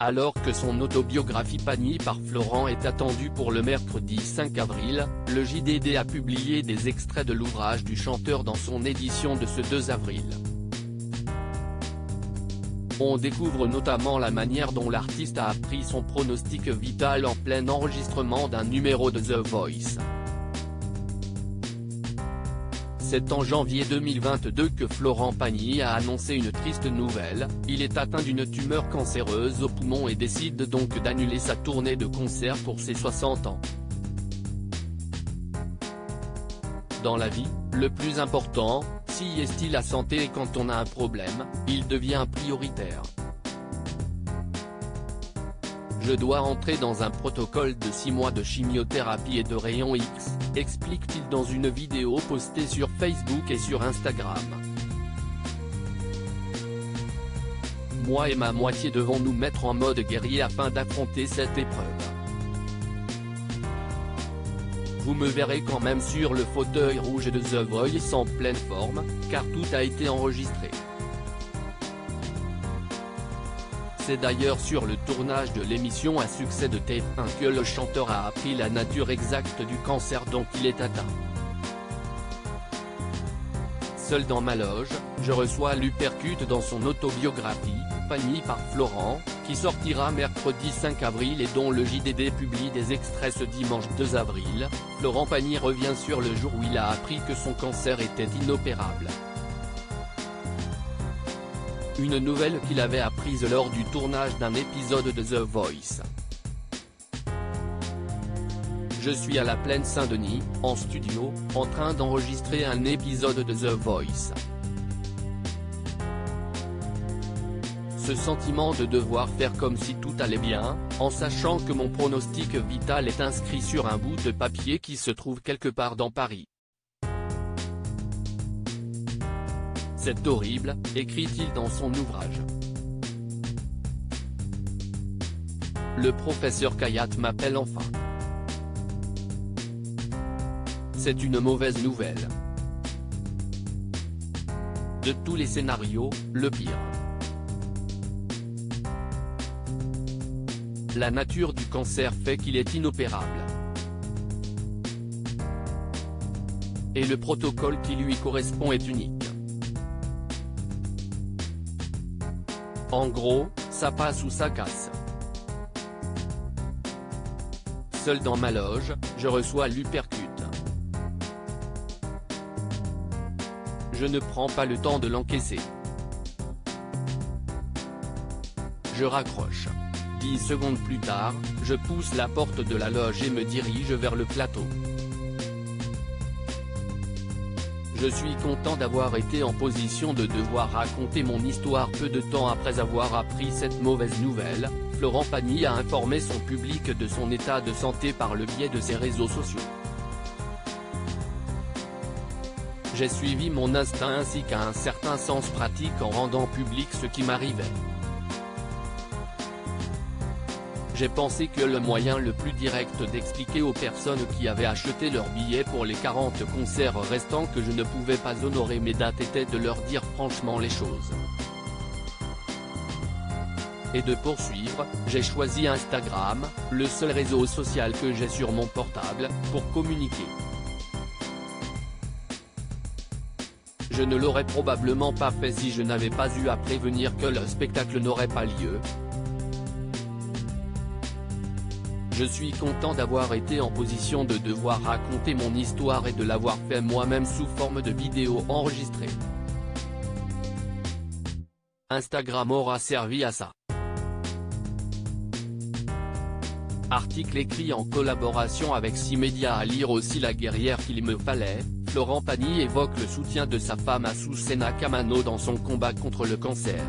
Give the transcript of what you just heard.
Alors que son autobiographie Pagny par Florent est attendue pour le mercredi 5 avril, le JDD a publié des extraits de l'ouvrage du chanteur dans son édition de ce 2 avril. On découvre notamment la manière dont l'artiste a appris son pronostic vital en plein enregistrement d'un numéro de The Voice. C'est en janvier 2022 que Florent Pagny a annoncé une triste nouvelle, il est atteint d'une tumeur cancéreuse au poumon et décide donc d'annuler sa tournée de concert pour ses 60 ans. Dans la vie, le plus important, si est-il la santé, et quand on a un problème, il devient prioritaire. Je dois entrer dans un protocole de 6 mois de chimiothérapie et de rayons X, explique-t-il dans une vidéo postée sur Facebook et sur Instagram. Moi et ma moitié devons nous mettre en mode guerrier afin d'affronter cette épreuve. Vous me verrez quand même sur le fauteuil rouge de The Voice en pleine forme, car tout a été enregistré. C'est d'ailleurs sur le tournage de l'émission à succès de TF1 que le chanteur a appris la nature exacte du cancer dont il est atteint. Seul dans ma loge, je reçois l'uppercut dans son autobiographie, Pagny par Florent, qui sortira mercredi 5 avril et dont le JDD publie des extraits ce dimanche 2 avril, Florent Pagny revient sur le jour où il a appris que son cancer était inopérable. Une nouvelle qu'il avait apprise lors du tournage d'un épisode de The Voice. Je suis à la Plaine Saint-Denis, en studio, en train d'enregistrer un épisode de The Voice. Ce sentiment de devoir faire comme si tout allait bien, en sachant que mon pronostic vital est inscrit sur un bout de papier qui se trouve quelque part dans Paris. C'est horrible, écrit-il dans son ouvrage. Le professeur Kayat m'appelle enfin. C'est une mauvaise nouvelle. De tous les scénarios, le pire. La nature du cancer fait qu'il est inopérable. Et le protocole qui lui correspond est unique. En gros, ça passe ou ça casse. Seul dans ma loge, je reçois l'uppercut. Je ne prends pas le temps de l'encaisser. Je raccroche. 10 secondes plus tard, je pousse la porte de la loge et me dirige vers le plateau. Je suis content d'avoir été en position de devoir raconter mon histoire peu de temps après avoir appris cette mauvaise nouvelle. Florent Pagny a informé son public de son état de santé par le biais de ses réseaux sociaux. J'ai suivi mon instinct ainsi qu'un certain sens pratique en rendant public ce qui m'arrivait. J'ai pensé que le moyen le plus direct d'expliquer aux personnes qui avaient acheté leurs billets pour les 40 concerts restants que je ne pouvais pas honorer mes dates était de leur dire franchement les choses. Et de poursuivre, j'ai choisi Instagram, le seul réseau social que j'ai sur mon portable, pour communiquer. Je ne l'aurais probablement pas fait si je n'avais pas eu à prévenir que le spectacle n'aurait pas lieu. Je suis content d'avoir été en position de devoir raconter mon histoire et de l'avoir fait moi-même sous forme de vidéo enregistrée. Instagram aura servi à ça. Article écrit en collaboration avec 6 médias à lire aussi La guerrière qu'il me fallait. Florent Pagny évoque le soutien de sa femme Azucena Kamano dans son combat contre le cancer.